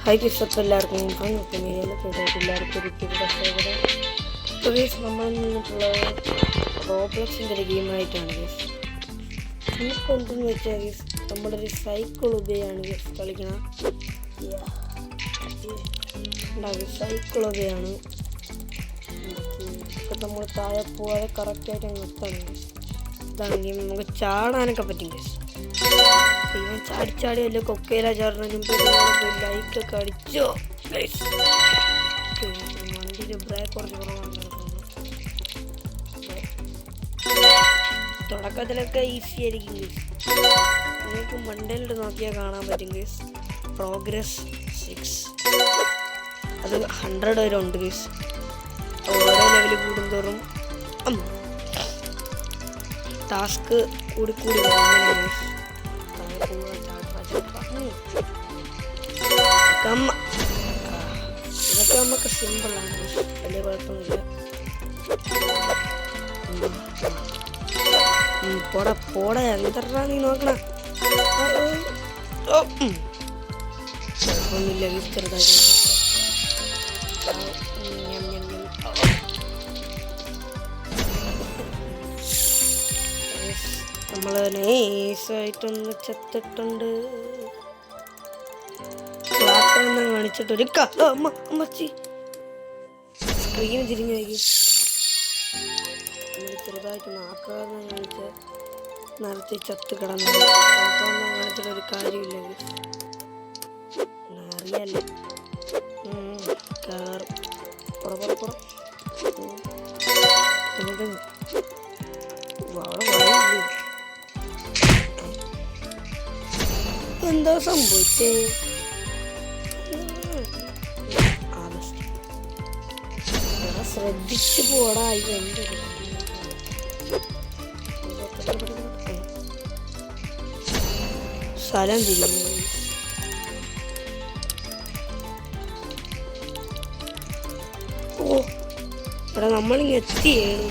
Hi guys, അപ്പോൾ എല്ലാവർക്കും എല്ലാവർക്കും അപ്പോൾ ഗൈസ് നമ്മൾ നിന്നിട്ടുള്ളത് റോബ്ലോക്സിൻ്റെ ഒരു ഗെയിമായിട്ടാണ് ഗൈസ്. നമുക്ക് എന്തെന്ന് വെച്ചാൽ ഗൈസ് നമ്മുടെ ഒരു സൈക്കിൾ ഉപയാണ് ഗൈസ് കളിക്കണം. സൈക്കിൾ ഉപയാണ് ഇപ്പം നമ്മൾ താഴെ പോകാതെ കറക്റ്റായിട്ട് അങ്ങ് എത്താണ് ഗൈസ്. ഇതാണെങ്കിൽ നമുക്ക് ചാടാനൊക്കെ പറ്റും ഗൈസ്. ഇവൻ ചാടി വല്ല കൊക്കയില ചാടുന്നതിനും ലൈക്കൊക്കെ അടിച്ചോ ഗൈസ്. വണ്ടിയിൽ ബ്രേക്ക് കുറച്ച് കുറവാണ് നടക്കുന്നത്. തുടക്കത്തിലൊക്കെ ഈസി ആയിരിക്കും ഗൈസ്. നിങ്ങൾക്ക് മണ്ടയിലിട്ട് നോക്കിയാൽ കാണാൻ പറ്റും ഗൈസ്. പ്രോഗ്രസ് 6 അത് 100 വരെ ഉണ്ട് ഗൈസ്. ഓരോ ലെവൽ കൂടുന്തോറും ടാസ്ക് കൂടി വരുന്നതാണ് ഗൈസ്. ഇതൊക്കെ നമുക്ക് സിമ്പിളാണ്, വലിയ കുഴപ്പമൊന്നുമില്ല. പോടാ എന്തറാ നീ നോക്കണ കുഴപ്പമൊന്നുമില്ല. ചെറുതായിട്ട് നമ്മൾ നൈസായിട്ടൊന്ന് ചത്തിട്ടുണ്ട്. കാണിച്ചിട്ടൊരു അമ്മച്ചി സ്ക്രീന് തിരിഞ്ഞു വയ്ക്കും. നമ്മൾ ചെറുതായിട്ടൊന്ന് ആക്രമണം കാണിച്ച് നിറച്ച് ചത്ത് കിടന്നു. ആക്രമണം കാണിച്ചിട്ടൊരു കാര്യമില്ല, അറിയാല്ലേ. കയറും എന്താ സംഭവിച്ചേ? ശ്രദ്ധിച്ചു പോടാ. ഇത് സ്ഥലം തിരിഞ്ഞു. ഓ എടാ നമ്മളിങ്ങ് എത്തിയാണ്.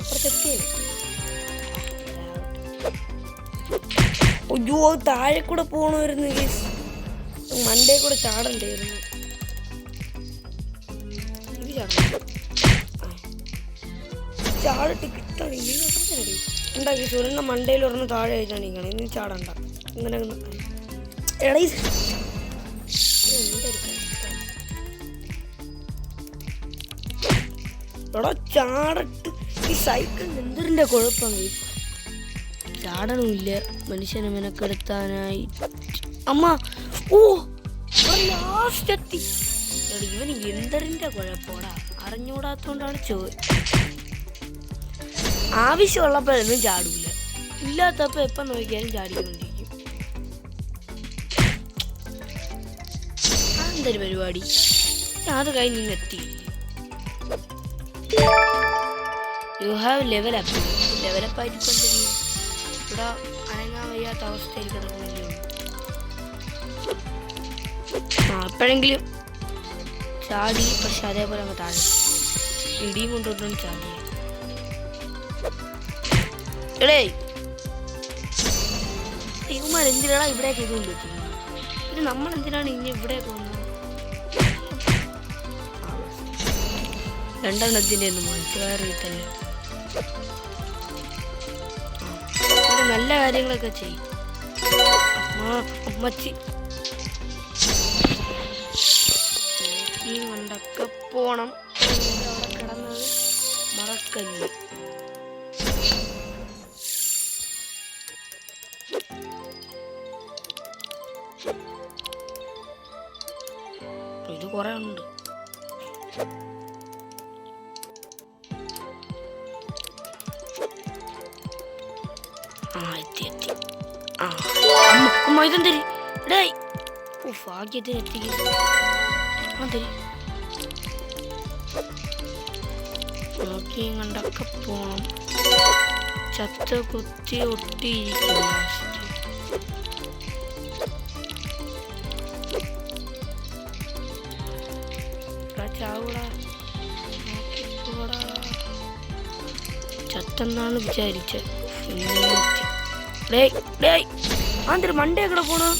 ഇപ്പുറത്തെത്തിയാണ്. അയ്യോ താഴെ കൂടെ പോകണമായിരുന്നു ഗൈസ്. മണ്ടേ കൂടെ ചാടണ്ടായിരുന്നു. ഇത് ചാടിട്ട് കിട്ടണില്ല. ഉണ്ടാക്കി സുരണ്ട മണ്ടയിൽ ഒരെണ്ണം താഴെ ആയിട്ടാണ് ഇങ്ങനെ. ഇനി ചാടണ്ട ഇങ്ങനെ. എടാ ചാടട്ട്. ഈ സൈക്കിളിന് എന്തിൻ്റെ കുഴപ്പം ഗൈസ്? ചാടണമില്ല മനുഷ്യനെ മെനക്കെടുത്താനായി. അമ്മ ഓ ലാസ്റ്റ് എത്തി. ഇവന് എന്തറിൻ്റെ കുഴപ്പമാടാ, അറിഞ്ഞുകൂടാത്തോണ്ടാണ് ആവശ്യമുള്ളപ്പോഴൊന്നും ചാടൂല, ഇല്ലാത്തപ്പോൾ എപ്പം നോക്കിയാലും ചാടിക്കൊണ്ടിരിക്കും. എന്തൊരു പരിപാടി. അത് കഴിഞ്ഞ് എത്തി. You have level up. ലെവലപ്പായിട്ട് കൊണ്ടിരിക്കും. ഇവിടെ അനങ്ങാൻ വയ്യാത്ത അവസ്ഥയിൽ കിടക്കുന്നില്ലേ. എപ്പോഴെങ്കിലും ചാടി, പക്ഷെ അതേപോലെ അങ്ങ് താഴെ ഇടിയും കൊണ്ടുകൊണ്ടും ചാടി. എടേ ഇവന്മാർ എന്തിനാണ് ഇവിടെയൊക്കെ ഇതുകൊണ്ട് വെച്ചിരുന്നത്? പിന്നെ നമ്മളെന്തിനാണ് ഇനി ഇവിടെയൊക്കെ വന്നത്? രണ്ടെണ്ണത്തിൻ്റെ ഒന്നും മനസ്സിലാറിയിട്ടല്ലേ. നല്ല കാര്യങ്ങളൊക്കെ ചെയ്യും. അമ്മച്ചി കൊണ്ടൊക്കെ പോണം. അവിടെ കിടന്നത് മറക്കല്ലേ. ഇത് കുറെ ഉണ്ട്. അമ്മ ഇതെന്തരി ഡേ ഭാഗ്യത്തിന് എത്തിക്കുന്നു. നോക്കിയും കണ്ടൊക്കെ പോണം. ചത്ത കുത്തി ഒട്ടിയിരിക്കുന്നു. ചാവൂടാ, നോക്കിപ്പോടാ. ചത്തെന്നാണ് വിചാരിച്ചത്. ആന്തര മണ്ടേ കൂടെ പോണോ?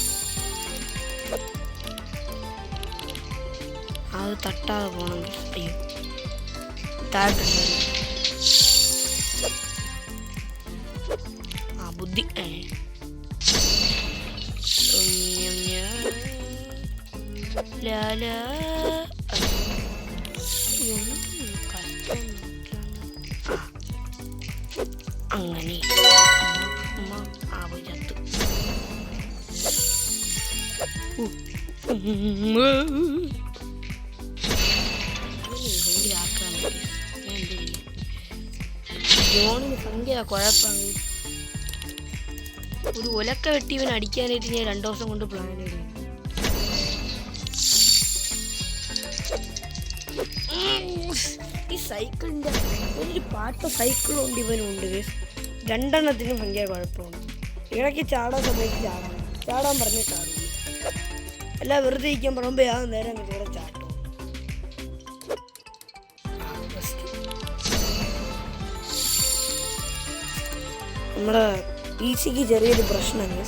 അത് തട്ടാതെ പോണം. അയ്യോ താഴെ ആ ബുദ്ധി അങ്ങനെ ചത്ത്. ജോണിന് ഭയങ്കര കുഴപ്പമാണ്. ഒരു ഒലക്ക വെട്ടി ഇവൻ അടിക്കാനായിട്ട് ഞാൻ 2 ദിവസം കൊണ്ട് പ്ലാൻ ചെയ്തു. ഈ സൈക്കിളിൻ്റെ ഒരു പാട്ട സൈക്കിളുണ്ട് ഇവനുണ്ട്. 2 എണ്ണത്തിനും ഭയങ്കര കുഴപ്പമാണ്. ഇടയ്ക്ക് ചാടാൻ സമയത്ത് ചാടാൻ പറഞ്ഞ് ചാടും. അല്ല വെറുതെ ഇരിക്കാൻ പറയുമ്പോൾ ആ നേരം ഇവിടെ ചാട്ടും. നമ്മുടെ PC-ക്ക് ചെറിയൊരു പ്രശ്നമാണ്.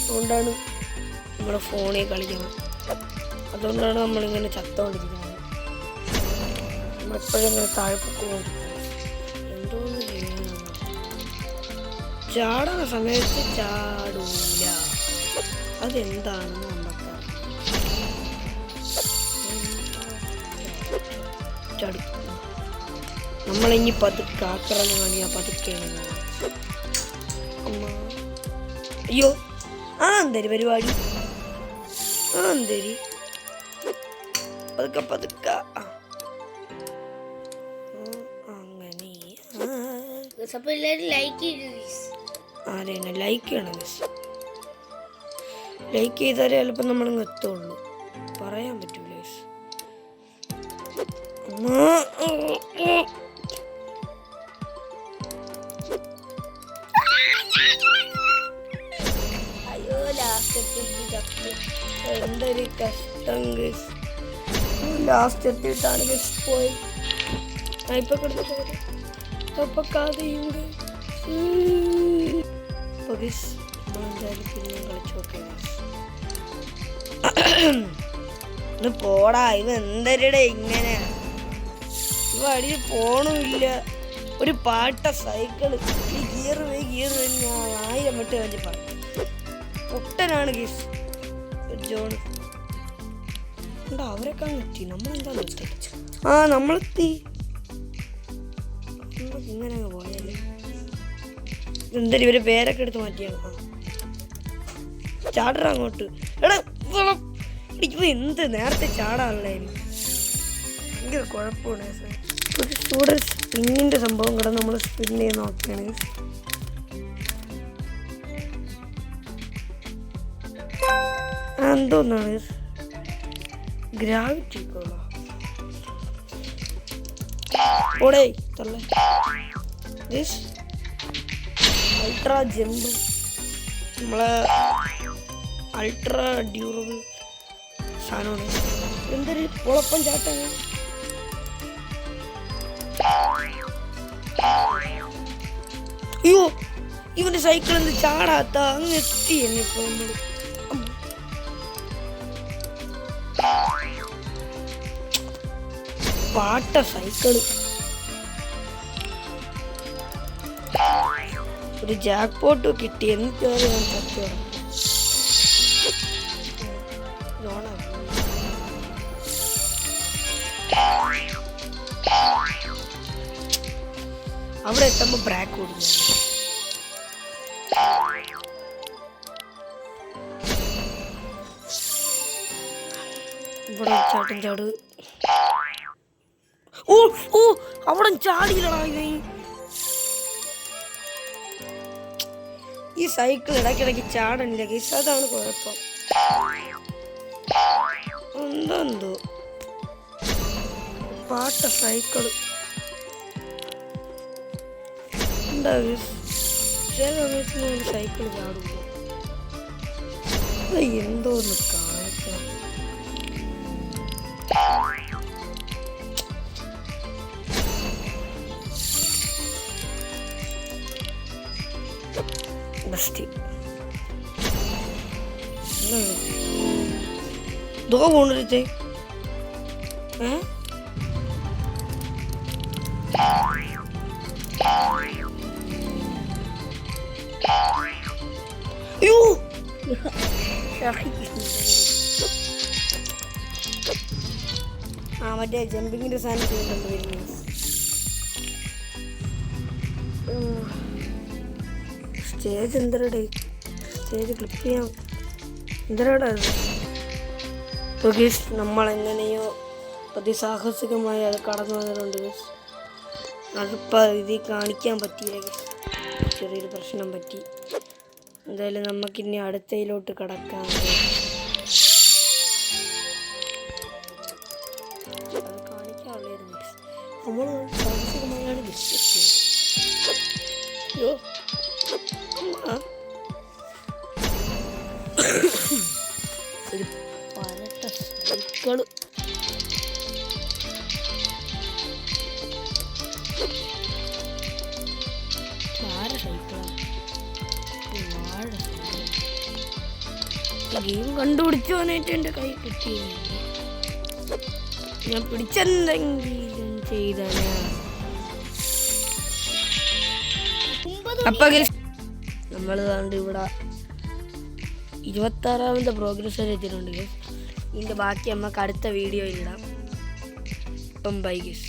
അതുകൊണ്ടാണ് നമ്മുടെ ഫോണിൽ കളിക്കണം. അതുകൊണ്ടാണ് നമ്മളിങ്ങനെ ചത്തോണ്ടിരിക്കുന്നത്. നമ്മളെപ്പോഴും ഇങ്ങനെ താഴ്പ്പൊക്കൊണ്ടിരിക്കുന്നത്. എന്തോന്ന് ചെയ്യണം. ചാടുന്ന സമയത്ത് ചാടൂല. അതെന്താണെന്ന് നമുക്ക് ചാടും. നമ്മളിനി പതുക്കെ ആക്രമണം കാണിയാ പതുക്കെയാണ്. അയ്യോ എന്തരി പരിപാടി. എന്തരി പതുക്കെ അങ്ങനെ ആരെയാണ് ലൈക്ക് ചെയ്യണം. ലൈക്ക് ചെയ്താലേ ചിലപ്പോൾ നമ്മൾ എത്തുള്ളൂ. പറയാൻ പറ്റൂല. അയ്യോ ലാസ്റ്റ് എന്തൊരു കഷ്ടം. ലാസ്റ്റ് എത്തിയിട്ടാണ് പോയി. ഇപ്പൊ കിടന്നിട്ട് കഥയുണ്ട്. പിന്നെ കളിച്ചോക്കെ പോടാ. ഇവ എന്തരടെ ഇങ്ങനെ ഇവ അടിയിൽ പോണമില്ല. ഒരു പാട്ട സൈക്കിള് ഗിയർ ഞാൻ 1000 വട്ടം വേണ്ടി പറഞ്ഞു. പൊട്ടനാണ് ഗീസ് ജോൺ. അവരൊക്കെ അങ്ങ് എത്തി. നമ്മളെന്താ നിർത്തി? നമ്മളെത്തി. ഇങ്ങനെ അങ്ങ് പോയല്ലേ. എന്തായാലും ഇവരെ പേരൊക്കെ എടുത്ത് മാറ്റിയാണ്. ചാടറ അങ്ങോട്ട്. എടാ ഇപ്പൊ എന്ത് നേരത്തെ ചാടാനുള്ളതിന് ഭയങ്കര കുഴപ്പമാണ്. ഒരു സ്റ്റുഡൻറ് സ്പിന്നിന്റെ സംഭവം കൂടെ നമ്മൾ സ്പിൻ ചെയ്ത് നോക്കുകയാണ്. എന്തോന്നാണ് ഗ്രാവിറ്റി ഓടേ തള്ള. അൾട്രാ ജമ്പ് നമ്മളെ അൾട്രാ ഡ്യൂറബിൾ സാധനമാണ്. എന്തൊരു പൊളപ്പം ചാട്ടാണ്. അയ്യോ ഇവന്റെ സൈക്കിൾ എന്ത് ചാടാത്ത അങ്ങ് എത്തി. എന്നിപ്പോ പാട്ട സൈക്കിള്. ഒരു ജാക്ക് പോട്ട് കിട്ടി. എന്നിട്ട് അവിടെ എത്തുമ്പോ ബ്രേക്ക് ഓടില്ല. ഇവിടെ ചാട്. അവിടെ ചാടിയില്ലടാ. ഈ സൈക്കിൾ ഇടയ്ക്കിടയ്ക്ക് ചാടണില്ല ഗൈസ്. അതാണ് കുഴപ്പം. എന്തോ പാട്ട സൈക്കിള് എന്താ ചില സമയത്ത് സൈക്കിൾ ചാടുമ്പോ എന്തോന്ന് കാണിക്കാം. ബെസ്റ്റ് ദോ കൊണ്ടിരുത്തേ അയ്യോ ആ മറ്റേ ജമ്പിങ്ങിന്റെ സാധനം ചെയ്യുന്നുണ്ട് വരുന്നത്. സ്റ്റേജ് എന്തരടെ സ്റ്റേജ് ക്ലിപ്പ് ചെയ്യാം എന്തരടാ നമ്മളെങ്ങനെയോ അതിസാഹസികമായി അത് കടന്നു വന്നിട്ടുണ്ട്. അതിപ്പോൾ ഇതിൽ കാണിക്കാൻ പറ്റിയില്ല, ചെറിയൊരു പ്രശ്നം പറ്റി. എന്തായാലും നമുക്കിനി അടുത്തയിലോട്ട് കടക്കാം. അത് കാണിക്കാറുള്ളായിരുന്നു, നമ്മൾ സാഹസികമായാണ് ഡിസ്കസ് ചെയ്യുന്നത്. ഒരു പരട്ട സൈക്കിള് ഗെയിം കണ്ടുപിടിച്ചോനായിട്ട് എൻ്റെ കൈ കിട്ടിയില്ല. ഞാൻ പിടിച്ചെന്തെങ്കിലും ചെയ്താനാ. അപ്പൊ നമ്മൾ കണ്ട് ഇവിടെ 26ാമത്തെ പ്രോഗ്രസ് വരെ എത്തിയിട്ടുണ്ട്. ഇതിൻ്റെ ബാക്കി നമുക്ക് അടുത്ത വീഡിയോയിൽ ഇടാം. ഇപ്പം ബൈ ഗൈസ്.